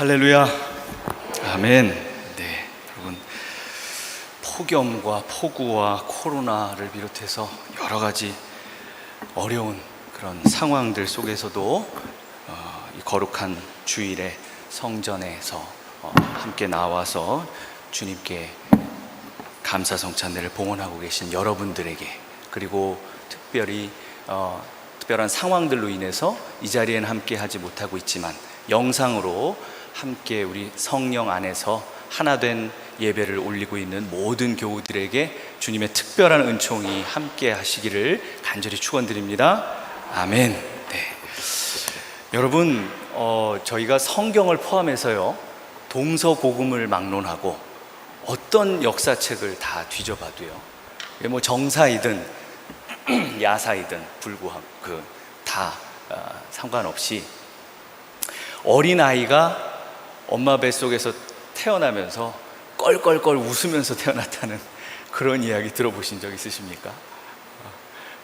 할렐루야. 아멘. 네, 여러분, 폭염과 폭우와 코로나를 비롯해서 여러 가지 어려운 그런 상황들 속에서도 이 거룩한 주일에 성전에서 함께 나와서 주님께 감사 성찬들을 봉헌하고 계신 여러분들에게, 그리고 특별한 상황들로 인해서 이 자리에는 함께 하지 못하고 있지만 영상으로 함께 우리 성령 안에서 하나된 예배를 올리고 있는 모든 교우들에게 주님의 특별한 은총이 함께 하시기를 간절히 축원드립니다. 아멘. 네. 여러분, 저희가 성경을 포함해서요, 동서고금을 막론하고 어떤 역사책을 다 뒤져봐도요, 뭐 정사이든 야사이든 불구하고 다 상관없이 어린아이가 엄마 뱃속에서 태어나면서 껄껄껄 웃으면서 태어났다는 그런 이야기 들어보신 적 있으십니까?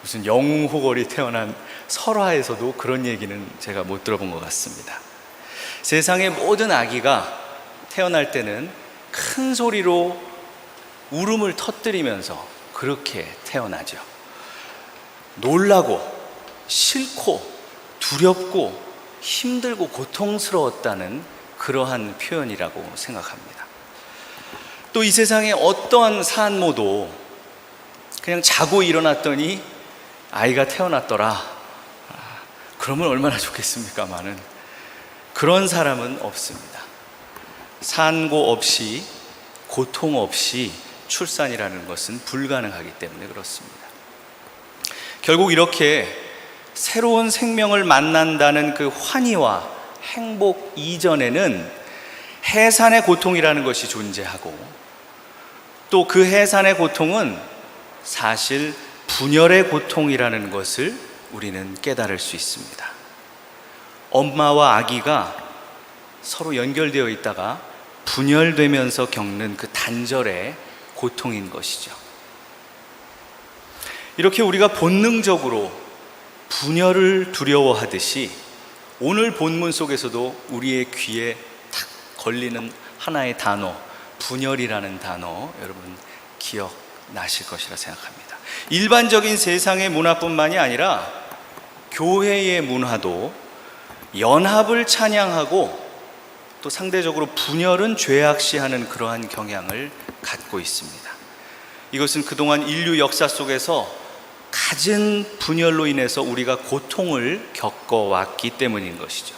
무슨 영웅호걸이 태어난 설화에서도 그런 얘기는 제가 못 들어본 것 같습니다. 세상의 모든 아기가 태어날 때는 큰 소리로 울음을 터뜨리면서 그렇게 태어나죠. 놀라고 싫고 두렵고 힘들고 고통스러웠다는 그러한 표현이라고 생각합니다. 또 이 세상에 어떠한 산모도 그냥 자고 일어났더니 아이가 태어났더라, 그러면 얼마나 좋겠습니까마는 그런 사람은 없습니다. 산고 없이, 고통 없이 출산이라는 것은 불가능하기 때문에 그렇습니다. 결국 이렇게 새로운 생명을 만난다는 그 환희와 행복 이전에는 해산의 고통이라는 것이 존재하고, 또 그 해산의 고통은 사실 분열의 고통이라는 것을 우리는 깨달을 수 있습니다. 엄마와 아기가 서로 연결되어 있다가 분열되면서 겪는 그 단절의 고통인 것이죠. 이렇게 우리가 본능적으로 분열을 두려워하듯이 오늘 본문 속에서도 우리의 귀에 탁 걸리는 하나의 단어, 분열이라는 단어, 여러분 기억나실 것이라 생각합니다. 일반적인 세상의 문화뿐만이 아니라 교회의 문화도 연합을 찬양하고 또 상대적으로 분열은 죄악시하는 그러한 경향을 갖고 있습니다. 이것은 그동안 인류 역사 속에서 갖은 분열로 인해서 우리가 고통을 겪어왔기 때문인 것이죠.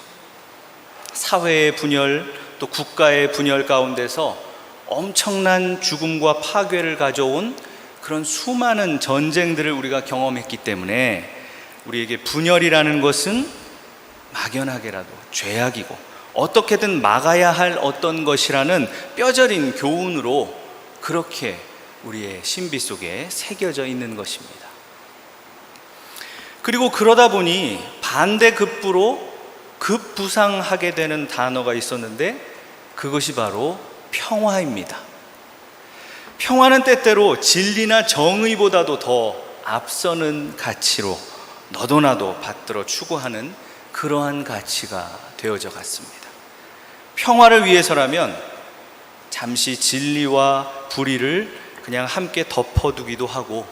사회의 분열, 또 국가의 분열 가운데서 엄청난 죽음과 파괴를 가져온 그런 수많은 전쟁들을 우리가 경험했기 때문에 우리에게 분열이라는 것은 막연하게라도 죄악이고 어떻게든 막아야 할 어떤 것이라는 뼈저린 교훈으로 그렇게 우리의 신비 속에 새겨져 있는 것입니다. 그리고 그러다 보니 반대급부로 급부상하게 되는 단어가 있었는데 그것이 바로 평화입니다. 평화는 때때로 진리나 정의보다도 더 앞서는 가치로 너도 나도 받들어 추구하는 그러한 가치가 되어져 갔습니다. 평화를 위해서라면 잠시 진리와 불의를 그냥 함께 덮어두기도 하고,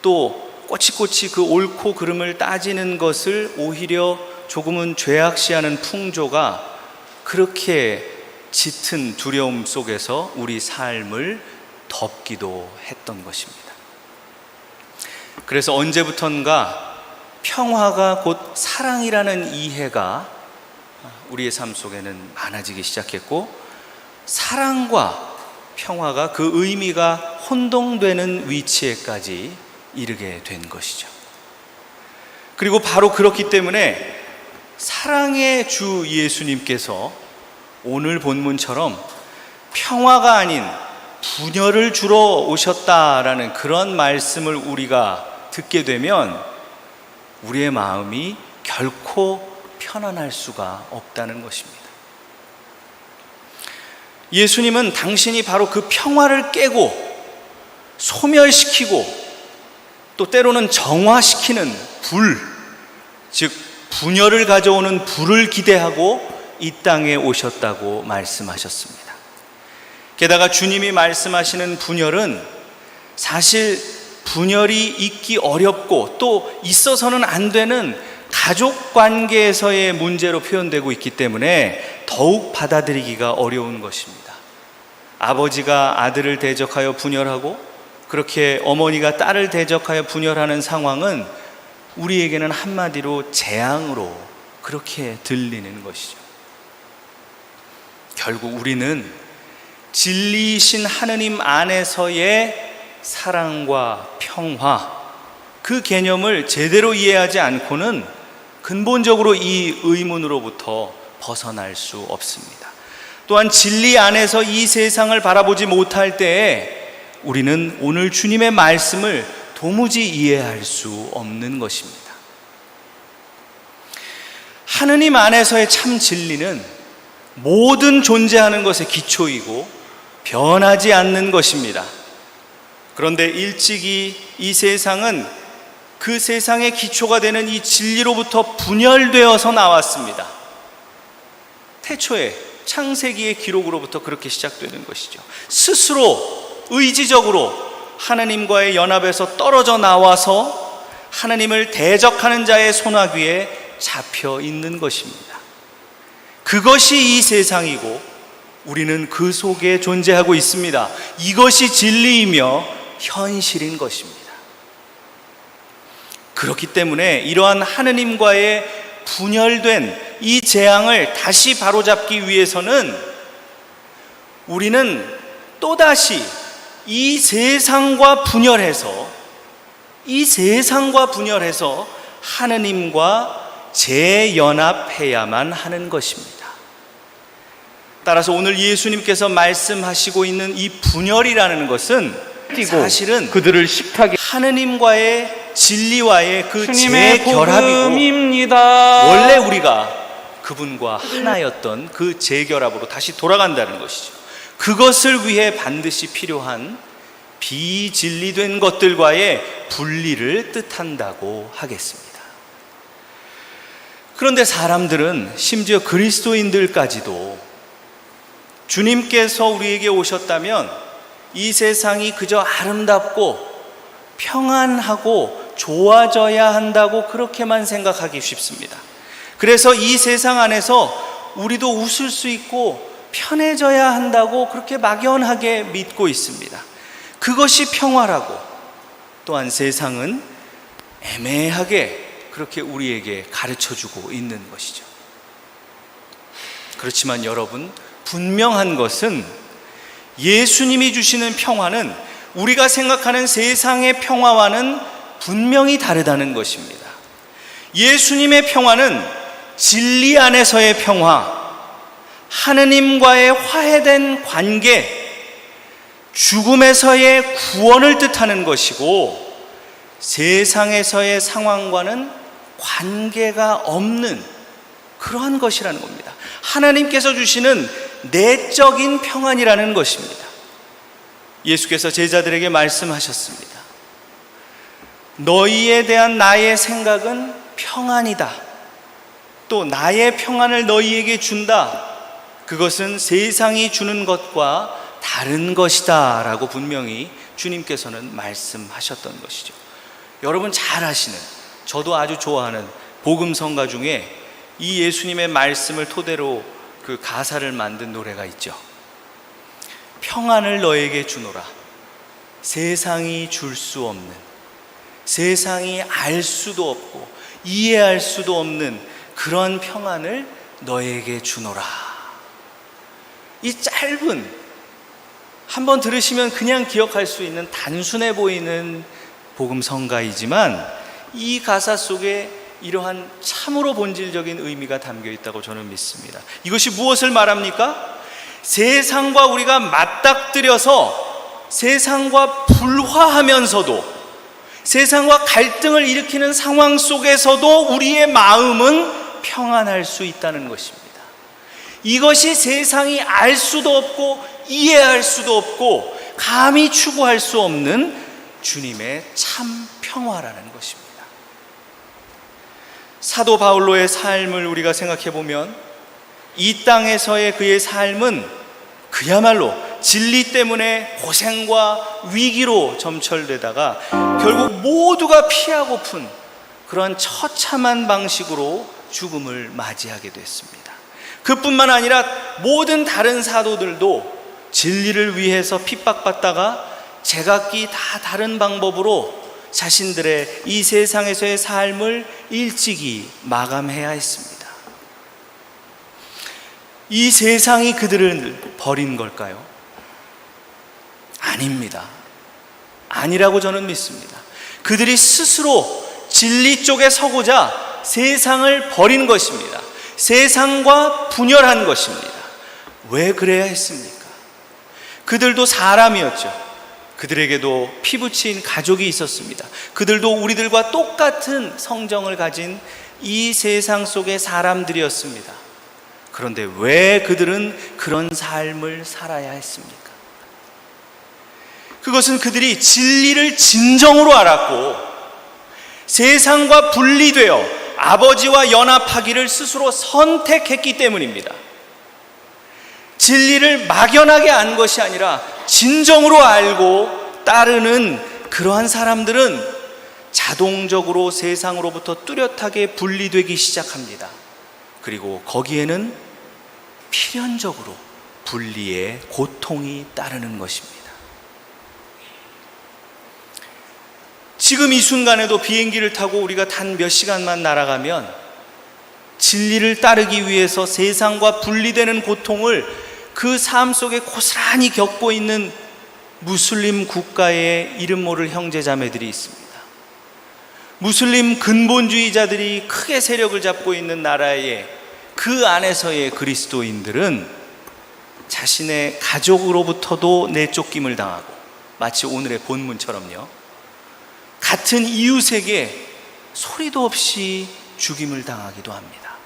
또 꼬치꼬치 그 옳고 그름을 따지는 것을 오히려 조금은 죄악시하는 풍조가 그렇게 짙은 두려움 속에서 우리 삶을 덮기도 했던 것입니다. 그래서 언제부턴가 평화가 곧 사랑이라는 이해가 우리의 삶 속에는 많아지기 시작했고, 사랑과 평화가 그 의미가 혼동되는 위치에까지 이르게 된 것이죠. 그리고 바로 그렇기 때문에 사랑의 주 예수님께서 오늘 본문처럼 평화가 아닌 분열을 주러 오셨다라는 그런 말씀을 우리가 듣게 되면 우리의 마음이 결코 편안할 수가 없다는 것입니다. 예수님은 당신이 바로 그 평화를 깨고 소멸시키고 또 때로는 정화시키는 불, 즉 분열을 가져오는 불을 기대하고 이 땅에 오셨다고 말씀하셨습니다. 게다가 주님이 말씀하시는 분열은 사실 분열이 있기 어렵고 또 있어서는 안 되는 가족 관계에서의 문제로 표현되고 있기 때문에 더욱 받아들이기가 어려운 것입니다. 아버지가 아들을 대적하여 분열하고 그렇게 어머니가 딸을 대적하여 분열하는 상황은 우리에게는 한마디로 재앙으로 그렇게 들리는 것이죠. 결국 우리는 진리이신 하느님 안에서의 사랑과 평화, 그 개념을 제대로 이해하지 않고는 근본적으로 이 의문으로부터 벗어날 수 없습니다. 또한 진리 안에서 이 세상을 바라보지 못할 때에 우리는 오늘 주님의 말씀을 도무지 이해할 수 없는 것입니다. 하느님 안에서의 참 진리는 모든 존재하는 것의 기초이고 변하지 않는 것입니다. 그런데 일찍이 이 세상은 그 세상의 기초가 되는 이 진리로부터 분열되어서 나왔습니다. 태초에 창세기의 기록으로부터 그렇게 시작되는 것이죠. 스스로 의지적으로 하나님과의 연합에서 떨어져 나와서 하나님을 대적하는 자의 손아귀에 잡혀 있는 것입니다. 그것이 이 세상이고 우리는 그 속에 존재하고 있습니다. 이것이 진리이며 현실인 것입니다. 그렇기 때문에 이러한 하느님과의 분열된 이 재앙을 다시 바로잡기 위해서는 우리는 또다시 이 세상과 분열해서 하느님과 재연합해야만 하는 것입니다. 따라서 오늘 예수님께서 말씀하시고 있는 이 분열이라는 것은 사실은 그들을 식탁에 하느님과의 진리와의 그 주님의 재결합이고 복음입니다. 원래 우리가 그분과 하나였던 그 재결합으로 다시 돌아간다는 것이죠. 그것을 위해 반드시 필요한 비진리된 것들과의 분리를 뜻한다고 하겠습니다. 그런데 사람들은 심지어 그리스도인들까지도 주님께서 우리에게 오셨다면 이 세상이 그저 아름답고 평안하고 좋아져야 한다고 그렇게만 생각하기 쉽습니다. 그래서 이 세상 안에서 우리도 웃을 수 있고 편해져야 한다고 그렇게 막연하게 믿고 있습니다. 그것이 평화라고 또한 세상은 애매하게 그렇게 우리에게 가르쳐주고 있는 것이죠. 그렇지만 여러분, 분명한 것은 예수님이 주시는 평화는 우리가 생각하는 세상의 평화와는 분명히 다르다는 것입니다. 예수님의 평화는 진리 안에서의 평화, 하느님과의 화해된 관계, 죽음에서의 구원을 뜻하는 것이고 세상에서의 상황과는 관계가 없는 그러한 것이라는 겁니다. 하나님께서 주시는 내적인 평안이라는 것입니다. 예수께서 제자들에게 말씀하셨습니다. 너희에 대한 나의 생각은 평안이다. 또 나의 평안을 너희에게 준다. 그것은 세상이 주는 것과 다른 것이다 라고 분명히 주님께서는 말씀하셨던 것이죠. 여러분 잘 아시는, 저도 아주 좋아하는 복음성가 중에 이 예수님의 말씀을 토대로 그 가사를 만든 노래가 있죠. 평안을 너에게 주노라. 세상이 줄 수 없는, 세상이 알 수도 없고 이해할 수도 없는 그런 평안을 너에게 주노라. 이 짧은, 한번 들으시면 그냥 기억할 수 있는 단순해 보이는 복음성가이지만 이 가사 속에 이러한 참으로 본질적인 의미가 담겨 있다고 저는 믿습니다. 이것이 무엇을 말합니까? 세상과 우리가 맞닥뜨려서 세상과 불화하면서도 세상과 갈등을 일으키는 상황 속에서도 우리의 마음은 평안할 수 있다는 것입니다. 이것이 세상이 알 수도 없고 이해할 수도 없고 감히 추구할 수 없는 주님의 참 평화라는 것입니다. 사도 바울로의 삶을 우리가 생각해 보면 이 땅에서의 그의 삶은 그야말로 진리 때문에 고생과 위기로 점철되다가 결국 모두가 피하고픈 그런 처참한 방식으로 죽음을 맞이하게 됐습니다. 그뿐만 아니라 모든 다른 사도들도 진리를 위해서 핍박받다가 제각기 다 다른 방법으로 자신들의 이 세상에서의 삶을 일찍이 마감해야 했습니다. 이 세상이 그들을 버린 걸까요? 아닙니다. 아니라고 저는 믿습니다. 그들이 스스로 진리 쪽에 서고자 세상을 버린 것입니다. 세상과 분열한 것입니다. 왜 그래야 했습니까? 그들도 사람이었죠. 그들에게도 피부친 가족이 있었습니다. 그들도 우리들과 똑같은 성정을 가진 이 세상 속의 사람들이었습니다. 그런데 왜 그들은 그런 삶을 살아야 했습니까? 그것은 그들이 진리를 진정으로 알았고 세상과 분리되어 아버지와 연합하기를 스스로 선택했기 때문입니다. 진리를 막연하게 안 것이 아니라 진정으로 알고 따르는 그러한 사람들은 자동적으로 세상으로부터 뚜렷하게 분리되기 시작합니다. 그리고 거기에는 필연적으로 분리의 고통이 따르는 것입니다. 지금 이 순간에도 비행기를 타고 우리가 단 몇 시간만 날아가면 진리를 따르기 위해서 세상과 분리되는 고통을 그 삶 속에 고스란히 겪고 있는 무슬림 국가의 이름 모를 형제자매들이 있습니다. 무슬림 근본주의자들이 크게 세력을 잡고 있는 나라의 그 안에서의 그리스도인들은 자신의 가족으로부터도 내쫓김을 당하고 마치 오늘의 본문처럼요, 같은 이웃에게 소리도 없이 죽임을 당하기도 합니다.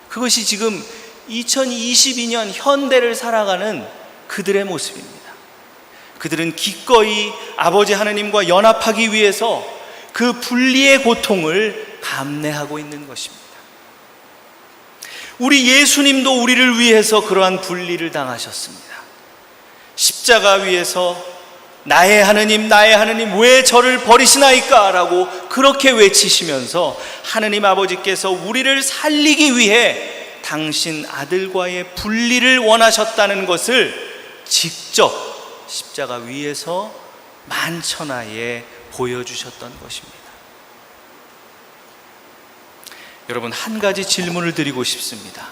그것이 지금 2022년 현대를 살아가는 그들의 모습입니다. 그들은 기꺼이 아버지 하나님과 연합하기 위해서 그 분리의 고통을 감내하고 있는 것입니다. 우리 예수님도 우리를 위해서 그러한 분리를 당하셨습니다. 십자가 위에서 나의 하느님, 나의 하느님, 왜 저를 버리시나이까? 라고 그렇게 외치시면서 하느님 아버지께서 우리를 살리기 위해 당신 아들과의 분리를 원하셨다는 것을 직접 십자가 위에서 만천하에 보여주셨던 것입니다. 여러분, 한 가지 질문을 드리고 싶습니다.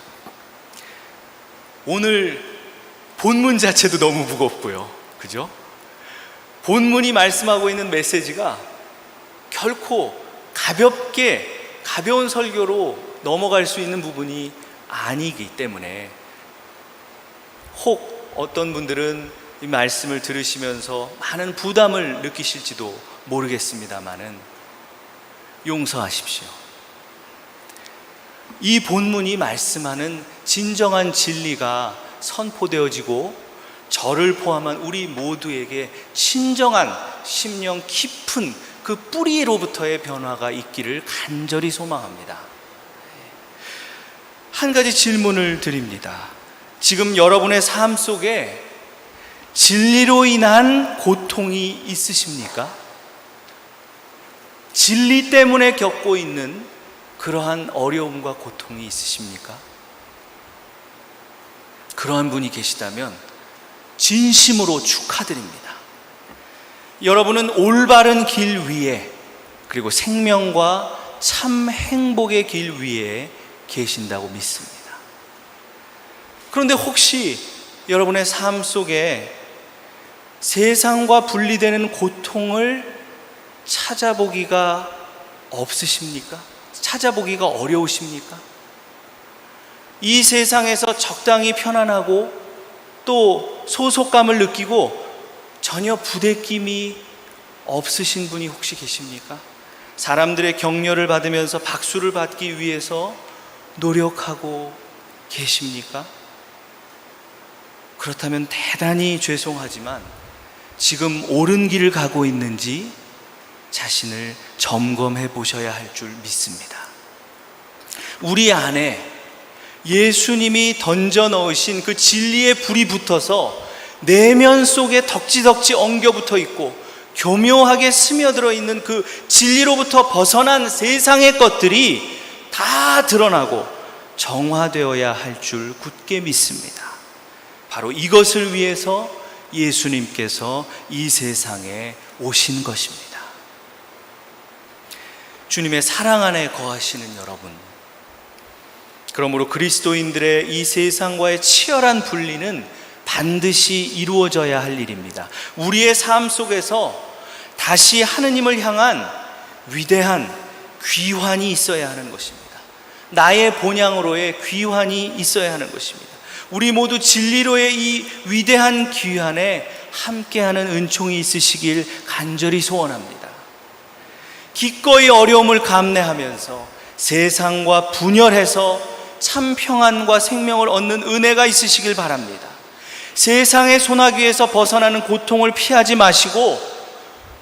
오늘 본문 자체도 너무 무겁고요, 그죠? 본문이 말씀하고 있는 메시지가 결코 가벼운 설교로 넘어갈 수 있는 부분이 아니기 때문에 혹 어떤 분들은 이 말씀을 들으시면서 많은 부담을 느끼실지도 모르겠습니다만은 용서하십시오. 이 본문이 말씀하는 진정한 진리가 선포되어지고 저를 포함한 우리 모두에게 진정한 심령 깊은 그 뿌리로부터의 변화가 있기를 간절히 소망합니다. 한 가지 질문을 드립니다. 지금 여러분의 삶 속에 진리로 인한 고통이 있으십니까? 진리 때문에 겪고 있는 그러한 어려움과 고통이 있으십니까? 그러한 분이 계시다면 진심으로 축하드립니다. 여러분은 올바른 길 위에, 그리고 생명과 참 행복의 길 위에 계신다고 믿습니다. 그런데 혹시 여러분의 삶 속에 세상과 분리되는 고통을 찾아보기가 없으십니까? 찾아보기가 어려우십니까? 이 세상에서 적당히 편안하고 또 소속감을 느끼고 전혀 부대낌이 없으신 분이 혹시 계십니까? 사람들의 격려를 받으면서 박수를 받기 위해서 노력하고 계십니까? 그렇다면 대단히 죄송하지만 지금 옳은 길을 가고 있는지 자신을 점검해 보셔야 할 줄 믿습니다. 우리 안에 예수님이 던져 넣으신 그 진리의 불이 붙어서 내면 속에 덕지덕지 엉겨붙어 있고 교묘하게 스며들어 있는 그 진리로부터 벗어난 세상의 것들이 다 드러나고 정화되어야 할 줄 굳게 믿습니다. 바로 이것을 위해서 예수님께서 이 세상에 오신 것입니다. 주님의 사랑 안에 거하시는 여러분, 그러므로 그리스도인들의 이 세상과의 치열한 분리는 반드시 이루어져야 할 일입니다. 우리의 삶 속에서 다시 하느님을 향한 위대한 귀환이 있어야 하는 것입니다. 나의 본향으로의 귀환이 있어야 하는 것입니다. 우리 모두 진리로의 이 위대한 귀환에 함께하는 은총이 있으시길 간절히 소원합니다. 기꺼이 어려움을 감내하면서 세상과 분열해서 참 평안과 생명을 얻는 은혜가 있으시길 바랍니다. 세상의 소나기에서 벗어나는 고통을 피하지 마시고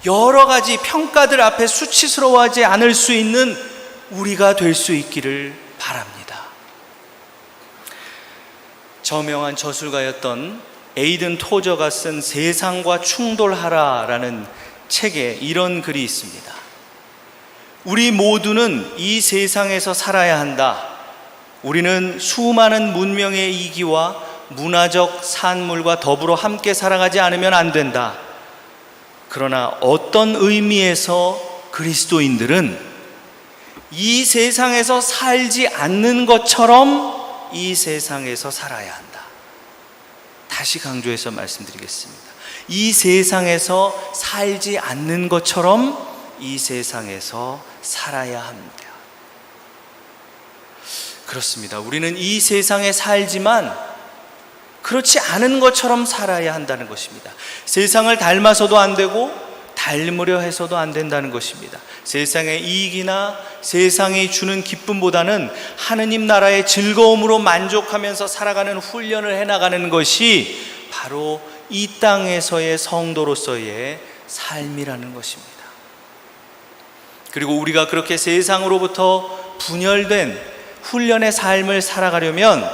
여러 가지 평가들 앞에 수치스러워하지 않을 수 있는 우리가 될 수 있기를 바랍니다. 저명한 저술가였던 에이든 토저가 쓴 세상과 충돌하라라는 책에 이런 글이 있습니다. 우리 모두는 이 세상에서 살아야 한다. 우리는 수많은 문명의 이기와 문화적 산물과 더불어 함께 살아가지 않으면 안 된다. 그러나 어떤 의미에서 그리스도인들은 이 세상에서 살지 않는 것처럼 이 세상에서 살아야 한다. 다시 강조해서 말씀드리겠습니다. 이 세상에서 살지 않는 것처럼 이 세상에서 살아야 합니다. 그렇습니다. 우리는 이 세상에 살지만 그렇지 않은 것처럼 살아야 한다는 것입니다. 세상을 닮아서도 안 되고 닮으려 해서도 안 된다는 것입니다. 세상의 이익이나 세상이 주는 기쁨보다는 하느님 나라의 즐거움으로 만족하면서 살아가는 훈련을 해나가는 것이 바로 이 땅에서의 성도로서의 삶이라는 것입니다. 그리고 우리가 그렇게 세상으로부터 분열된 훈련의 삶을 살아가려면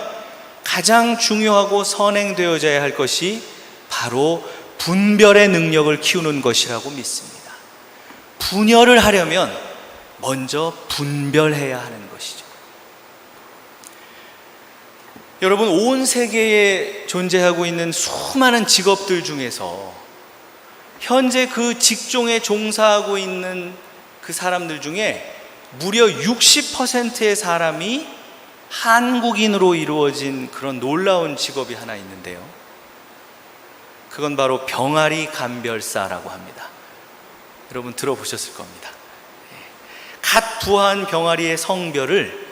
가장 중요하고 선행되어져야 할 것이 바로 분별의 능력을 키우는 것이라고 믿습니다. 분열을 하려면 먼저 분별해야 하는 것이죠. 여러분, 온 세계에 존재하고 있는 수많은 직업들 중에서 현재 그 직종에 종사하고 있는 그 사람들 중에 무려 60%의 사람이 한국인으로 이루어진 그런 놀라운 직업이 하나 있는데요. 그건 바로 병아리 감별사라고 합니다. 여러분 들어보셨을 겁니다. 갓 부화한 병아리의 성별을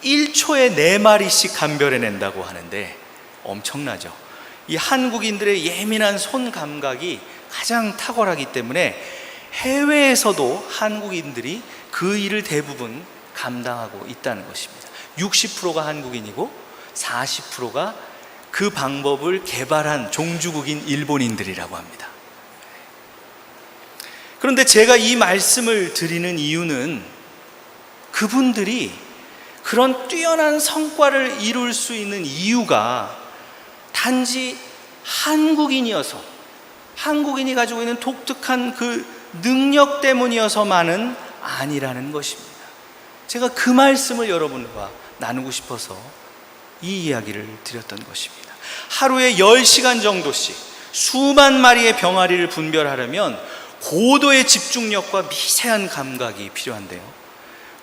1초에 4마리씩 감별해낸다고 하는데 엄청나죠. 이 한국인들의 예민한 손 감각이 가장 탁월하기 때문에 해외에서도 한국인들이 그 일을 대부분 감당하고 있다는 것입니다. 60%가 한국인이고 40%가 그 방법을 개발한 종주국인 일본인들이라고 합니다. 그런데 제가 이 말씀을 드리는 이유는 그분들이 그런 뛰어난 성과를 이룰 수 있는 이유가 단지 한국인이어서, 한국인이 가지고 있는 독특한 그 능력 때문이어서만은 아니라는 것입니다. 제가 그 말씀을 여러분과 나누고 싶어서 이 이야기를 드렸던 것입니다. 하루에 10시간 정도씩 수만 마리의 병아리를 분별하려면 고도의 집중력과 미세한 감각이 필요한데요,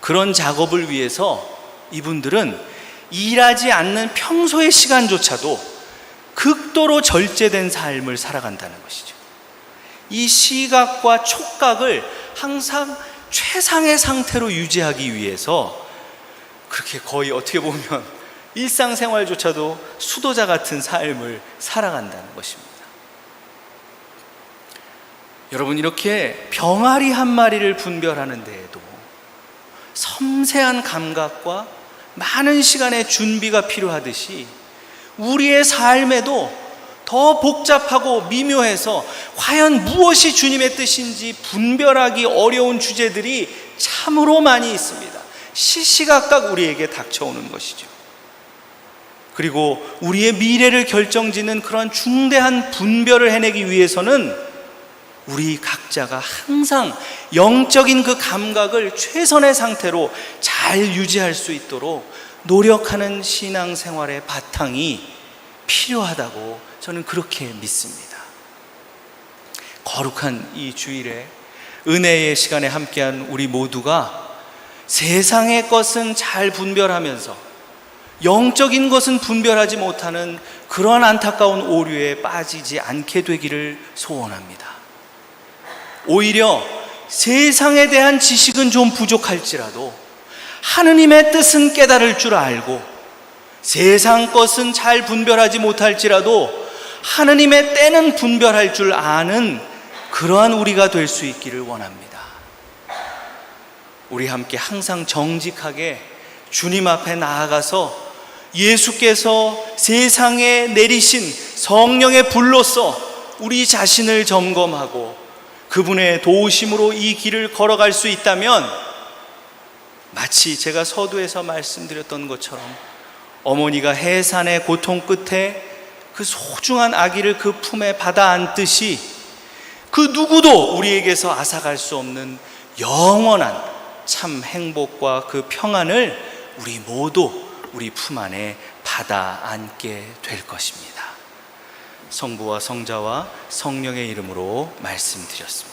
그런 작업을 위해서 이분들은 일하지 않는 평소의 시간조차도 극도로 절제된 삶을 살아간다는 것이죠. 이 시각과 촉각을 항상 최상의 상태로 유지하기 위해서 그렇게 거의 어떻게 보면 일상생활조차도 수도자 같은 삶을 살아간다는 것입니다. 여러분, 이렇게 병아리 한 마리를 분별하는 데에도 섬세한 감각과 많은 시간의 준비가 필요하듯이 우리의 삶에도 더 복잡하고 미묘해서 과연 무엇이 주님의 뜻인지 분별하기 어려운 주제들이 참으로 많이 있습니다. 시시각각 우리에게 닥쳐오는 것이죠. 그리고 우리의 미래를 결정짓는 그런 중대한 분별을 해내기 위해서는 우리 각자가 항상 영적인 그 감각을 최선의 상태로 잘 유지할 수 있도록 노력하는 신앙생활의 바탕이 필요하다고 저는 그렇게 믿습니다. 거룩한 이 주일에 은혜의 시간에 함께한 우리 모두가 세상의 것은 잘 분별하면서 영적인 것은 분별하지 못하는 그러한 안타까운 오류에 빠지지 않게 되기를 소원합니다. 오히려 세상에 대한 지식은 좀 부족할지라도 하느님의 뜻은 깨달을 줄 알고 세상 것은 잘 분별하지 못할지라도 하느님의 때는 분별할 줄 아는 그러한 우리가 될 수 있기를 원합니다. 우리 함께 항상 정직하게 주님 앞에 나아가서 예수께서 세상에 내리신 성령의 불로써 우리 자신을 점검하고 그분의 도우심으로 이 길을 걸어갈 수 있다면 마치 제가 서두에서 말씀드렸던 것처럼 어머니가 해산의 고통 끝에 그 소중한 아기를 그 품에 받아 안듯이 그 누구도 우리에게서 앗아갈 수 없는 영원한 참 행복과 그 평안을 우리 모두 우리 품 안에 받아 안게 될 것입니다. 성부와 성자와 성령의 이름으로 말씀드렸습니다.